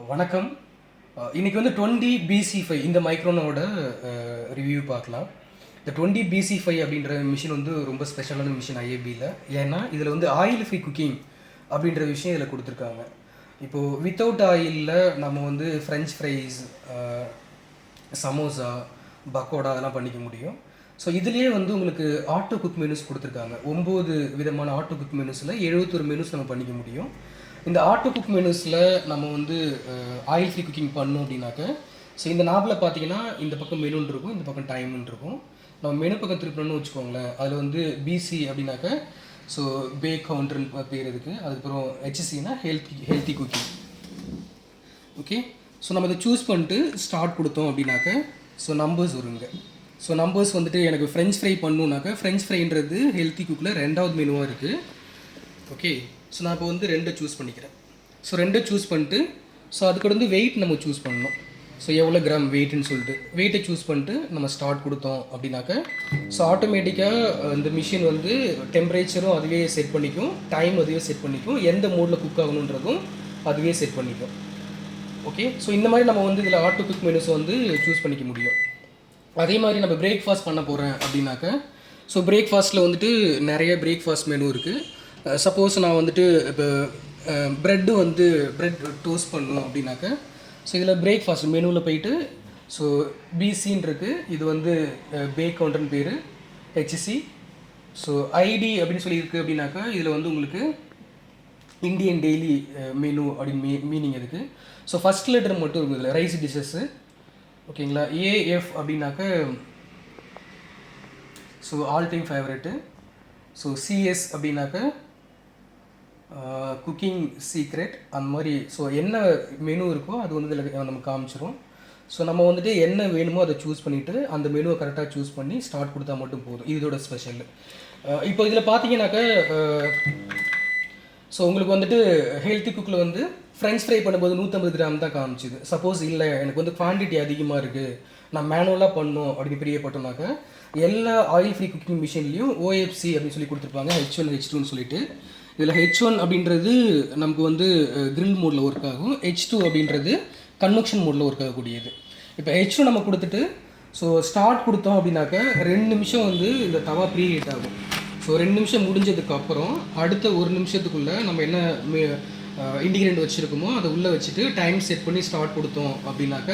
வணக்கம். இன்னைக்கு வந்து 20BC5 இந்த மைக்ரோனோட ரிவ்யூ பார்க்கலாம். இந்த 20BC5 அப்படின்ற மிஷின் வந்து ரொம்ப ஸ்பெஷலான மிஷின் ஐஏபியில். ஏன்னா இதில் வந்து ஆயில் ஃப்ரீ குக்கிங் அப்படின்ற விஷயம் இதில் கொடுத்துருக்காங்க. இப்போது வித்தவுட் ஆயிலில் நம்ம வந்து ஃப்ரெஞ்ச் ஃப்ரைஸ், சமோசா, பக்கோடா அதெல்லாம் பண்ணிக்க முடியும். ஸோ இதுலேயே வந்து உங்களுக்கு ஆட்டோ குக் மெனுஸ் கொடுத்துருக்காங்க. 9 விதமான ஆட்டோ குக் மெனுஸில் 71 மெனுஸ் நம்ம பண்ணிக்க முடியும். இந்த ஆட்டோ குக் மெனுஸில் நம்ம வந்து ஆயில் ஃப்ரீ குக்கிங் பண்ணோம் அப்படின்னாக்க, ஸோ இந்த நாபில் பார்த்தீங்கன்னா இந்த பக்கம் மெனுன்னு இருக்கும், இந்த பக்கம் டைம்னு இருக்கும். நம்ம மெனு பக்கம் திருப்பணும்னு வச்சுக்கோங்களேன், அதில் வந்து பிசி அப்படின்னாக்க ஸோ பேக் கவுண்டர்னு பேர் இருக்குது. அதுக்கப்புறம் ஹெச்சினா ஹெல்த்தி குக்கிங். ஓகே, ஸோ நம்ம இதை சூஸ் பண்ணிட்டு ஸ்டார்ட் கொடுத்தோம் அப்படின்னாக்க ஸோ நம்பர்ஸ் வருங்க. ஸோ நம்பர்ஸ் வந்துட்டு எனக்கு ஃப்ரெஞ்ச் ஃப்ரை பண்ணணுன்னாக்க ஃப்ரெஞ்ச் ஃப்ரைன்றது ஹெல்த்தி குக்கில் 2வது மெனுவாக இருக்குது. ஓகே, ஸோ நான் இப்போ வந்து 2 சூஸ் பண்ணிக்கிறேன். ஸோ 2 சூஸ் பண்ணிட்டு ஸோ அதுக்கு வந்து வெயிட் நம்ம சூஸ் பண்ணணும். ஸோ எவ்வளோ கிராம் வெயிட்னு சொல்லிட்டு வெயிட்டை சூஸ் பண்ணிட்டு நம்ம ஸ்டார்ட் கொடுத்தோம் அப்படின்னாக்க ஸோ ஆட்டோமேட்டிக்காக இந்த மிஷின் வந்து டெம்பரேச்சரும் அதுவே செட் பண்ணிக்கும், டைம் அதுவே செட் பண்ணிக்கும், எந்த மோடில் குக் ஆகணுன்றதும் அதுவே செட் பண்ணிக்கும். ஓகே, ஸோ இந்த மாதிரி நம்ம வந்து இதில் ஆட்டோ குக் மெனுஸ் வந்து சூஸ் பண்ணிக்க முடியும். அதே மாதிரி நம்ம பிரேக்ஃபாஸ்ட் பண்ண போகிறேன் அப்படின்னாக்க ஸோ பிரேக்ஃபாஸ்ட்டில் வந்துட்டு நிறைய பிரேக்ஃபாஸ்ட் மெனு இருக்குது. சப்போஸ் நான் வந்துட்டு இப்போ ப்ரெட் டோஸ்ட் பண்ணணும் அப்படின்னாக்க ஸோ இதில் பிரேக்ஃபாஸ்ட் மெனுவில் போயிட்டு ஸோ பிசின்னு இருக்குது, இது வந்து பேக் கவுண்டர்னு பேர், ஹெச்சி. ஸோ ஐடி அப்படின்னு சொல்லி இருக்குது அப்படின்னாக்கா இதில் வந்து உங்களுக்கு இந்தியன் டெய்லி மெனு அப்படின்னு மீனிங் இருக்குது. ஸோ ஃபஸ்ட் லெட்டர் மட்டும் இருக்குது இதில் ரைஸ் டிஷ்ஷஸ்ஸு. ஓகேங்களா, ஏஎஃப் அப்படின்னாக்க so all time favourite. So CS அப்படின்னாக்க குக்கிங் சீக்ரெட், அந்த மாதிரி. ஸோ என்ன மெனு இருக்கோ அது வந்து இதில் நம்ம காமிச்சிரும். ஸோ நம்ம வந்துட்டு என்ன வேணுமோ அதை சூஸ் பண்ணிவிட்டு அந்த மெனுவை கரெக்டாக சூஸ் பண்ணி ஸ்டார்ட் கொடுத்தா மட்டும் போதும். இதோட ஸ்பெஷல். இப்போ இதில் பார்த்தீங்கன்னாக்கா ஸோ உங்களுக்கு வந்துட்டு ஹெல்த்தி குக்கில் வந்து ஃப்ரெஞ்ச் ஃப்ரை பண்ணும்போது 150 கிராம் தான் காமிச்சிது. சப்போஸ் இல்லை எனக்கு வந்து குவான்டிட்டி அதிகமாக இருக்குது, நான் மேனுவலாக பண்ணணும் அப்படின்னு பிரியப்பட்டோம்னாக்கா எல்லா ஆயில் ஃப்ரீ குக்கிங் மிஷின்லேயும் ஓஎஃப்சி அப்படின்னு சொல்லி கொடுத்துருப்பாங்க, H1 H2ன்னு சொல்லிட்டு. இதில் H1 அப்படின்றது நமக்கு வந்து கிரில் மோடில் ஒர்க் ஆகும், H2 அப்படின்றது கன்வெக்ஷன் மோடில் ஒர்க் ஆகக்கூடியது. இப்போ H2 நம்ம கொடுத்துட்டு ஸோ ஸ்டார்ட் கொடுத்தோம் அப்படின்னாக்கா 2 நிமிஷம் வந்து இந்த தவா ப்ரீ ஹீட் ஆகும். ஸோ 2 நிமிஷம் முடிஞ்சதுக்கப்புறம் அடுத்த 1 நிமிஷத்துக்குள்ளே நம்ம என்ன இன்டிகிரியன்ட் வச்சுருக்கோமோ அதை உள்ளே வச்சுட்டு டைம் செட் பண்ணி ஸ்டார்ட் கொடுத்தோம் அப்படின்னாக்க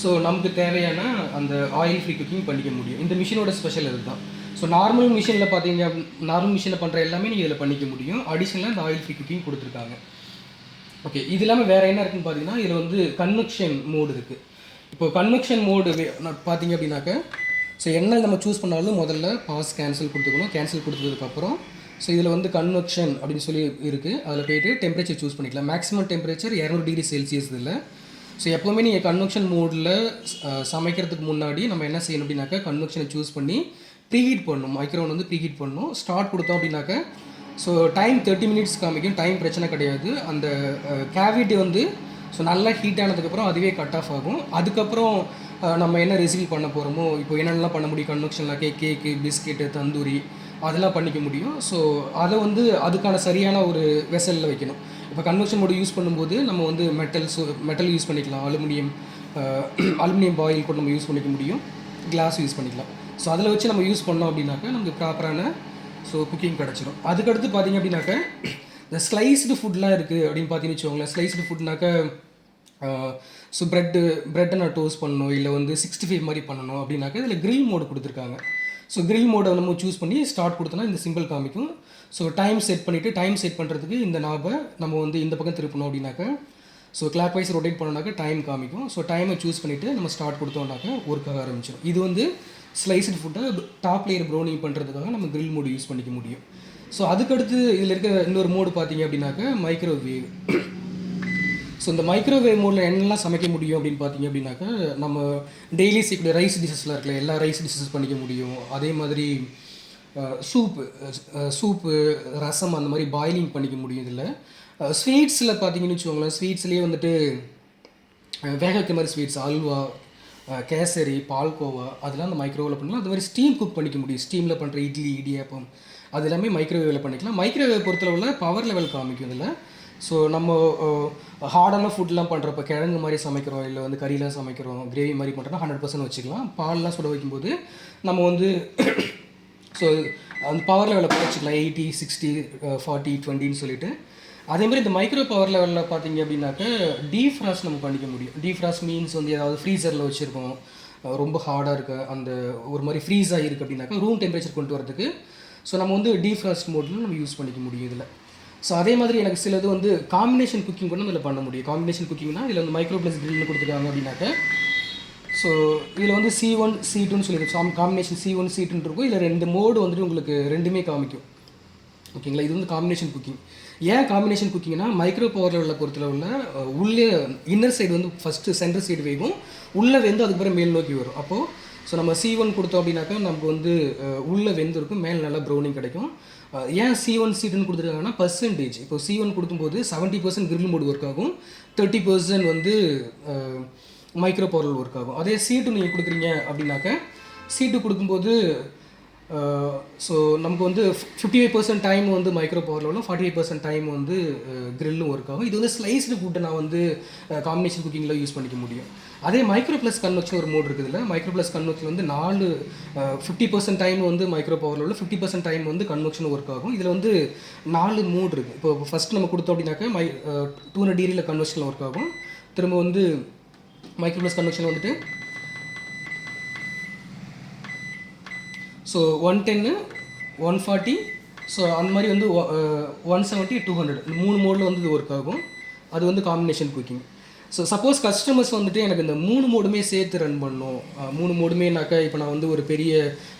ஸோ நமக்கு தேவையான அந்த ஆயில் ஃப்ரீ குக்கிங் பண்ணிக்க முடியும். இந்த மிஷினோட ஸ்பெஷல் இதுதான். ஸோ நார்மல் மிஷினில் பார்த்தீங்க, நார்மல் மிஷினில் பண்ணுற எல்லாமே நீங்கள் இதில் பண்ணிக்க முடியும். அடிஷ்னலாக இந்த ஆயில் ஃப்ரீ குக்கிங் கொடுத்துருக்காங்க. ஓகே, இது இல்லாமல் வேறு என்ன இருக்குதுன்னு பார்த்தீங்கன்னா இதில் வந்து கன்வெக்ஷன் மோடு இருக்குது. இப்போ கன்வெக்ஷன் மோடு பார்த்தீங்க அப்படின்னாக்க ஸோ என்ன நம்ம சூஸ் பண்ணாலும் முதல்ல பாஸ் கேன்சல் கொடுத்துக்கணும். கேன்சல் கொடுத்ததுக்கப்புறம் ஸோ இதில் வந்து கன்வெக்ஷன் அப்படின்னு சொல்லி இருக்குது, அதில் போய்ட்டு டெம்பரேச்சர் சூஸ் பண்ணிக்கலாம். மேக்ஸிமம் டெம்பரேச்சர் 200 டிகிரி செல்சியஸ் இதில். ஸோ எப்போவுமே நீங்கள் கன்வெக்ஷன் மோடில் சமைக்கிறதுக்கு முன்னாடி நம்ம என்ன செய்யணும் அப்படின்னாக்கா கன்வெக்ஷனை சூஸ் பண்ணி ப்ரீஹீட் பண்ணணும், மைக்ரோவன் வந்து ப்ரீஹீட் பண்ணணும். ஸ்டார்ட் கொடுத்தோம் அப்படின்னாக்க ஸோ டைம் 30 மினிட்ஸ் காமிக்கும், டைம் பிரச்சனை கிடையாது. அந்த கேவிட்டி வந்து ஸோ நல்லா ஹீட் ஆனதுக்கப்புறம் அதுவே கட் ஆஃப் ஆகும். அதுக்கப்புறம் நம்ம என்ன ரெசிபி பண்ண போகிறோமோ, இப்போ என்னென்னலாம் பண்ண முடியும் கன்வெக்ஷனில், கேக்கு, பிஸ்கெட்டு, தந்தூரி அதெல்லாம் பண்ணிக்க முடியும். ஸோ அதை வந்து அதுக்கான சரியான ஒரு வெசலில் வைக்கணும். இப்போ கன்வெக்ஷன் மோடு யூஸ் பண்ணும்போது நம்ம வந்து மெட்டல் யூஸ் பண்ணிக்கலாம், அலுமினியம் பாயில் கூட நம்ம யூஸ் பண்ணிக்க முடியும், கிளாஸ் யூஸ் பண்ணிக்கலாம். ஸோ அதில் வச்சு நம்ம யூஸ் பண்ணோம் அப்படின்னாக்கா நமக்கு ப்ராப்பரான ஸோ குக்கிங் கிடச்சிடும். அதுக்கடுத்து பார்த்திங்க அப்படின்னாக்கா இந்த ஸ்லைஸ்டு ஃபுட்லாம் இருக்குது அப்படின்னு பார்த்தீங்கன்னு வச்சுக்கோங்களேன். ஸ்லைஸ்டு ஃபுட்னாக்கா ஸோ ப்ரெட்டை நான் டோஸ்ட் பண்ணணும், இல்லை வந்து 65 மாதிரி பண்ணணும் அப்படின்னாக்கா இதில் கிரில் மோடு கொடுத்துருக்காங்க. ஸோ கிரில் மோடை நம்ம சூஸ் பண்ணி ஸ்டார்ட் கொடுத்தோன்னா இந்த சிம்பிள் காமிக்கும். ஸோ டைம் செட் பண்ணிவிட்டு டைம் செட் பண்ணுறதுக்கு இந்த நாபை நம்ம வந்து இந்த பக்கம் திருப்பணும் அப்படின்னாக்கா ஸோ கிளாக் வைஸ் ரொட்டேட் பண்ணோன்னாக்கா டைம் காமிக்கும். ஸோ டைமை சூஸ் பண்ணிவிட்டு நம்ம ஸ்டார்ட் கொடுத்தோம்னாக்கா ஒர்க் ஆக ஆரம்பிச்சிடும். இது வந்து ஸ்லைஸ்டு ஃபுட்டை டாப் லேயர் ப்ரௌனிங் பண்ணுறதுக்காக நம்ம கிரில் மோடு யூஸ் பண்ணிக்க முடியும். ஸோ அதுக்கடுத்து இதில் இருக்க இன்னொரு மோடு பார்த்தீங்க அப்படின்னாக்கா மைக்ரோவேவ். ஸோ இந்த மைக்ரோவேவ் மோடில் என்னெல்லாம் சமைக்க முடியும் அப்படின்னு பார்த்தீங்க அப்படின்னாக்கா நம்ம டெய்லி செய்யக்கூடிய ரைஸ் டிஷ்ஷஸ்லாம் இருக்குல்ல, எல்லா ரைஸ் டிஷ்ஷஸ் பண்ணிக்க முடியும். அதே மாதிரி சூப்பு, ரசம் அந்த மாதிரி பாயிலிங் பண்ணிக்க முடியும். இதில் ஸ்வீட்ஸில் பார்த்தீங்கன்னு வச்சுக்கோங்களேன், ஸ்வீட்ஸ்லேயே வந்துட்டு வேக வைக்க மாதிரி ஸ்வீட்ஸ், அல்வா, கேசரி, பால்கோவா அதெல்லாம் அந்த மைக்ரோவேவில் பண்ணலாம். அது மாதிரி ஸ்டீம் குக் பண்ணிக்க முடியும். ஸ்டீமில் பண்ணுற இட்லி, இடியாப்பம் அது எல்லாமே மைக்ரோவேவில் பண்ணிக்கலாம். மைக்ரோவேவ் பொறுத்தளவில் பவர் லெவல் காமிக்கும். இதில் ஸோ நம்ம ஹார்டான ஃபுட்லாம் பண்ணுறப்ப கிழங்கு மாதிரி சமைக்கிறோம், இல்லை வந்து கறிலாம் சமைக்கிறோம், கிரேவி மாதிரி பண்ணுறோன்னா 100% வச்சுக்கலாம். பால்லாம் சுட வைக்கும்போது நம்ம வந்து ஸோ அந்த பவர் லெவலில் குறைச்சிக்கலாம், 80, 60, 40, 20ன்னு சொல்லிட்டு. அதேமாதிரி இந்த மைக்ரோ பவர் லெவலில் பார்த்தீங்க அப்படின்னாக்க டீஃப்ராஸ்ட் நம்ம பண்ணிக்க முடியும். டீஃப்ராஸ்ட் மீன்ஸ் வந்து ஏதாவது ஃப்ரீசரில் வச்சுருக்கோம், ரொம்ப ஹார்டாக இருக்குது, அந்த ஒரு மாதிரி ஃப்ரீஸ் ஆகிருக்கு அப்படின்னாக்கா ரூம் டெம்பரேச்சர் கொண்டு வரதுக்கு ஸோ நம்ம வந்து டீஃப்ராஸ்ட் மோடில் நம்ம யூஸ் பண்ணிக்க முடியும் இதில். ஸோ அதே மாதிரி எனக்கு சிலது வந்து காம்பினேஷன் குக்கிங் கூட நம்ம இதில் பண்ண முடியும். காம்பினேஷன் குக்கிங்னா இதில் வந்து மைக்ரோ ப்ளஸ் கிரில்னு கொடுத்துருக்காங்க அப்படின்னாக்க ஸோ இதில் வந்து C1 C2ன்னு சொல்லியிருக்கு. காம்பினேஷன் C1 C2 இருக்கும். இதில் 2 மோடு வந்துட்டு உங்களுக்கு ரெண்டுமே காமிக்கும். ஓகேங்களா, இது வந்து காம்பினேஷன் குக்கிங். ஏன் காம்பினேஷன் குக்கிங்னா மைக்ரோ பவர் லெவலில் பொறுத்தளவில் உள்ளே இன்னர் சைடு வந்து ஃபஸ்ட்டு சென்டர் சைடு வேகும், உள்ளே வெந்து அதுக்கப்புறம் மேல் நோக்கி வரும். அப்போது ஸோ நம்ம C1 கொடுத்தோம் அப்படின்னாக்கா நம்ம வந்து உள்ளே வெந்திருக்கும், மேலே நல்லா ப்ரௌனிங் கிடைக்கும். ஏன் C1 C2ன்னு கொடுத்துருக்காங்கன்னா பர்சன்டேஜ். இப்போ C1 கொடுக்கும்போது 70% கிரில் மோடு ஒர்க் ஆகும், 30% வந்து மைக்ரோ பவர் ஒர்க் ஆகும். அதே C2 நீங்கள் கொடுக்குறீங்க அப்படின்னாக்க C2 கொடுக்கும்போது ஸோ நமக்கு வந்து 55% டைம் வந்து மைக்ரோ பவர் லெவலும் 45% டைம் வந்து கிரில்லும் ஒர்க் ஆகும். இது வந்து ஸ்லைஸ்டு ஃபுட்டை நான் வந்து காம்பினேஷன் குக்கிங்கில் யூஸ் பண்ணிக்க முடியும். அதே மைக்ரோ ப்ளஸ் கன்வெக்ஷன் ஒரு மோட் இருக்குதுல்ல, மைக்ரோ ப்ளஸ் கன்வெக்ஷன் வந்து 50% டைம் வந்து மைக்ரோ பவர் லெவலில் 50% டைம் வந்து கன்வெக்ஷன் ஒர்க் ஆகும். இதில் வந்து 4 மோட் இருக்குது. இப்போ ஃபஸ்ட் நம்ம கொடுத்தோம் அப்படின்னாக்க 200 டிகிரியில் கன்வெக்ஷனில் ஒர்க் ஆகும். திரும்ப வந்து மைக்ரோ ப்ளஸ் கன்வெக்ஷன் வந்துட்டு ஸோ 110, 140, ஸோ அந்த மாதிரி வந்து 170, 200 இந்த 3 மோடில் வந்து இது ஒர்க் ஆகும். அது வந்து combination cooking. So suppose customers வந்துட்டு எனக்கு இந்த 3 மோடுமே சேர்த்து ரன் பண்ணணும், 3 மோடுமேனாக்கா இப்போ நான் வந்து ஒரு பெரிய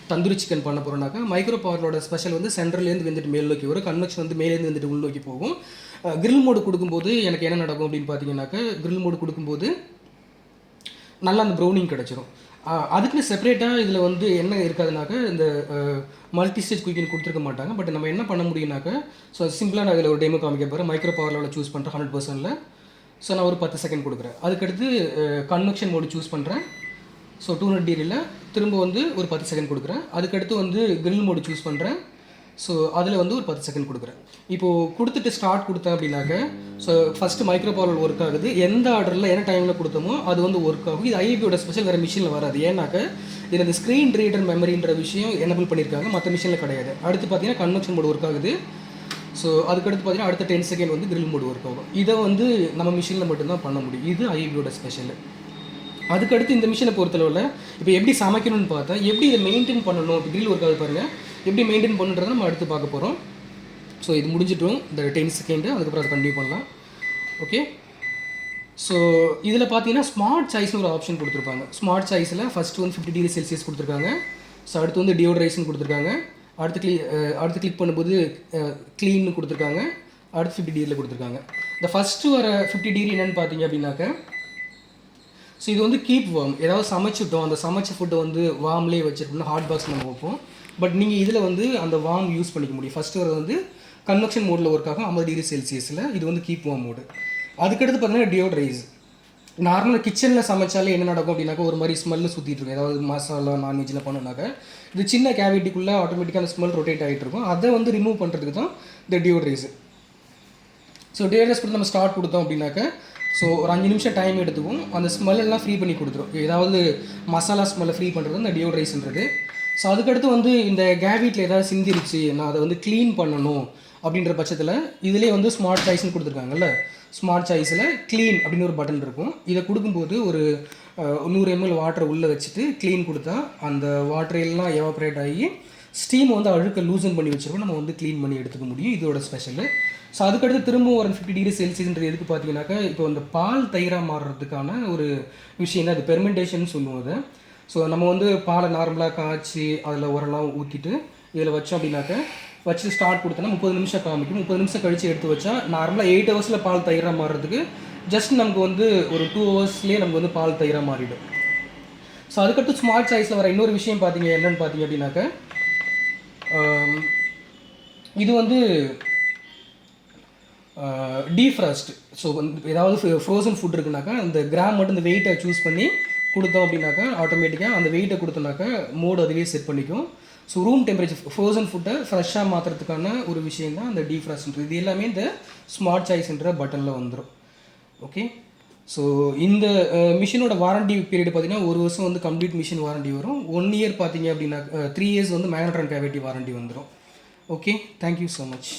தந்தூரி சிக்கன் பண்ண போகிறேன்னாக்கா மைக்ரோ பவரோட ஸ்பெஷல் வந்து சென்ட்ரலேருந்து வந்துட்டு மேல் நோக்கி வரும், கன்வெக்ஷன் வந்து மேலேருந்து வந்துட்டு உள் நோக்கி போகும். கிரில் மோடு கொடுக்கும்போது எனக்கு என்ன நடக்கும் அப்படின்னு பார்த்தீங்கன்னாக்கா கிரில் மோடு கொடுக்கும்போது நல்லா அந்த ப்ரௌனிங் கிடச்சிரும். அதுக்குன்னு செப்பரேட்டாக இதில் வந்து என்ன இருக்காதுனாக்க இந்த மல்டி ஸ்டேஜ் குக்கிங் கொடுத்துருக்க மாட்டாங்க. பட் நம்ம என்ன பண்ண முடியும்னாக்க ஸோ சிம்பிளாக நான் இதில் ஒரு டெமோ காமிக்க போகிறேன். மைக்ரோ பவர் லெவலில் சூஸ் பண்ணுறேன் 100%ல். ஸோ நான் ஒரு 10 செகண்ட் கொடுக்குறேன். அதுக்கடுத்து கன்வெக்ஷன் மோடு சூஸ் பண்ணுறேன். ஸோ 200 டிகிரியில் திரும்ப வந்து ஒரு 10 செகண்ட் கொடுக்குறேன். அதுக்கடுத்து வந்து கிரில் மோடு சூஸ் பண்ணுறேன். ஸோ அதில் வந்து ஒரு 10 செகண்ட் கொடுக்குறேன். இப்போது கொடுத்துட்டு ஸ்டார்ட் கொடுத்தேன் அப்படின்னாக்க so first micro power work ஆகுது. எந்த ஆர்டரில் என்ன டைமில் கொடுத்தோமோ அது வந்து ஒர்க் ஆகும். இது ஐபியோட ஸ்பெஷல், வேறு மிஷினில் வராது. ஏன்னாக்க இதில் இந்த ஸ்க்ரீன் ரீடர் மெமரின்ற விஷயம் எனபிள் பண்ணியிருக்காங்க, மற்ற மிஷினில் கிடையாது. அடுத்து பார்த்தீங்கன்னா கன்வெக்ஷன் மோடு ஒர்க் ஆகுது. ஸோ அதுக்கடுத்து பார்த்தீங்கன்னா அடுத்த 10 செகண்ட் வந்து கிரில் மோடு ஒர்க் ஆகும். இதை வந்து நம்ம மிஷினில் மட்டும்தான் பண்ண முடியும். இது ஐபியோட ஸ்பெஷல். அதுக்கடுத்து இந்த மிஷினை பொறுத்தளவில் இப்போ எப்படி சமைக்கணும்னு பார்த்தா எப்படி இதை மெயின்டைன் பண்ணணும், இப்போ கிரில் ஒர்க் ஆகுது பாருங்கள், எப்படி மெயின்டைன் பண்ணுன்றதை நம்ம அடுத்து பார்க்க போகிறோம். ஸோ இது முடிஞ்சிட்டோம் இந்த 10 செகண்டு, அதுக்கப்புறம் அதை கண்டினியூ பண்ணலாம். ஓகே, ஸோ இதில் பார்த்தீங்கன்னா ஸ்மார்ட் சாய்ஸ்னு ஒரு ஆப்ஷன் கொடுத்துருப்பாங்க. ஸ்மார்ட் சாய்ஸில் ஃபஸ்ட்டு வந்து 50 டிகிரி செல்சியஸ் கொடுத்துருக்காங்க. ஸோ அடுத்து வந்து டியோடரைஸ்னு கொடுத்துருக்காங்க. அடுத்து கிளிக் பண்ணும்போது க்ளீன்னு கொடுத்துருக்காங்க. அடுத்து 50 டிகிரியில் கொடுத்துருக்காங்க. இந்த ஃபஸ்ட்டு வர 50 டிகிரி என்னென்னு பார்த்தீங்க அப்படின்னாக்க ஸோ இது வந்து கீப் வார்ம். ஏதாவது சமைச்சிட்டோம், அந்த சமைச்ச ஃபுட்டை வந்து வார்ம்லேயே வச்சுருக்கோம்னா ஹாட் பாக்ஸ் நம்ம வைப்போம். பட் நீங்கள் இதில் வந்து அந்த வார்ம் யூஸ் பண்ணிக்க முடியும். ஃபஸ்ட்டு வர வந்து கன்வெக்ஷன் மோடில் ஒர்க் ஆகும் 50 டிகிரி செல்சியஸில். இது வந்து கீப் வார்ம் மோடு. அதுக்கடுத்து பார்த்தீங்கன்னா டியோடரைஸ். நார்மலாக கிச்சனில் சமைச்சாலே என்ன நடக்கும் அப்படின்னாக்கா ஒரு மாதிரி ஸ்மெல்லு சுற்றிட்டு இருக்கும். ஏதாவது மசாலா நான்வெஜ்ஜில் பண்ணோன்னாக்கா இது சின்ன கேவிட்டிக்குள்ளே ஆட்டோமேட்டிக்காக அந்த ஸ்மெல் ரொட்டேட் ஆகிட்டு இருக்கும். அதை வந்து ரிமூவ் பண்ணுறதுக்கு தான் இந்த டியோடரைஸ். ஸோ டியோடரைஸ் கொடுத்து நம்ம ஸ்டார்ட் கொடுத்தோம் அப்படின்னாக்கா ஸோ ஒரு 5 நிமிஷம் டைம் எடுத்துக்கும், அந்த ஸ்மெல்லாம் ஃப்ரீ பண்ணி கொடுத்துரும். ஏதாவது மசாலா ஸ்மெல்லை ஃப்ரீ பண்ணுறது இந்த டியோடரைஸ்ன்றது. ஸோ அதுக்கடுத்து வந்து இந்த கேவிட்டில் ஏதாவது சிந்திருச்சு, நான் அதை வந்து க்ளீன் பண்ணணும் அப்படின்ற பட்சத்தில் இதிலே வந்து ஸ்மார்ட் சாய்ஸ்னு கொடுத்துருக்காங்கல்ல, ஸ்மார்ட் சாய்ஸில் க்ளீன் அப்படின்னு ஒரு பட்டன் இருக்கும். இதை கொடுக்கும்போது ஒரு 100 ml வாட்டரை உள்ளே வச்சுட்டு க்ளீன் கொடுத்தா அந்த வாட்டரெல்லாம் எவாப்ரேட் ஆகி ஸ்டீம் வந்து அழுக்க லூசன் பண்ணி வச்சுருக்கோம், நம்ம வந்து க்ளீன் பண்ணி எடுத்துக்க முடியும். இதோட ஸ்பெஷலு. ஸோ அதுக்கடுத்து திரும்ப ஒரு 50 டிகிரி செல்சியஸ்ன்றது எதுக்கு பார்த்தீங்கன்னாக்கா இப்போ அந்த பால் தயிராக மாறுறதுக்கான ஒரு விஷயம் தான் அது பெர்மெண்டேஷன் சொல்லுவோம் அதை. ஸோ நம்ம வந்து பாலை நார்மலாக காய்ச்சி அதில் உரலாம் ஊற்றிட்டு இதில் வச்சோம் அப்படின்னாக்கா வச்சு ஸ்டார்ட் கொடுத்தோன்னா 30 நிமிஷம் காமிக்கும். 30 நிமிஷம் கழித்து எடுத்து வச்சா நார்மலாக 8 ஹவர்ஸில் பால் தயிராக மாறுறதுக்கு ஜஸ்ட் நமக்கு வந்து ஒரு 2 ஹவர்ஸ்லேயே நமக்கு வந்து பால் தயிராக மாறிடும். ஸோ அதுக்கடுத்து ஸ்மார்ட் சாய்ஸில் வர இன்னொரு விஷயம் பார்த்தீங்க என்னென்னு பார்த்தீங்க அப்படின்னாக்கா இது வந்து டீஃப்ராஸ்ட். ஸோ வந்து ஏதாவது ஃப்ரோசன் ஃபுட் இருக்குனாக்கா அந்த கிராம் மட்டும் இந்த வெயிட்டை சூஸ் பண்ணி கொடுத்தோம் அப்படின்னாக்கா ஆட்டோமேட்டிக்காக அந்த வெயிட்டை கொடுத்தோம்னாக்கா மோடு அதுவே செட் பண்ணிக்கும். ஸோ ரூம் டெம்பரேச்சர் ஃப்ரோசன் ஃபுட்டை ஃப்ரெஷ்ஷாக மாற்றுறதுக்கான ஒரு விஷயம் தான் அந்த டீஃப்ராஸ்ட்ன்றது. இது எல்லாமே இந்த ஸ்மார்ட் சாய்ஸ்ன்ற பட்டனில் வந்துடும். ஓகே, ஸோ இந்த மிஷினோட வாரண்டி பீரியட் பார்த்தீங்கன்னா 1 வருஷம் வந்து கம்ப்ளீட் மிஷின் வாரண்டி வரும். 1 இயர் பார்த்தீங்க அப்படின்னா 3 இயர்ஸ் வந்து மேக்னட்ரான் கேவிட்டி வாரண்டி வந்துடும். Okay, thank you so much.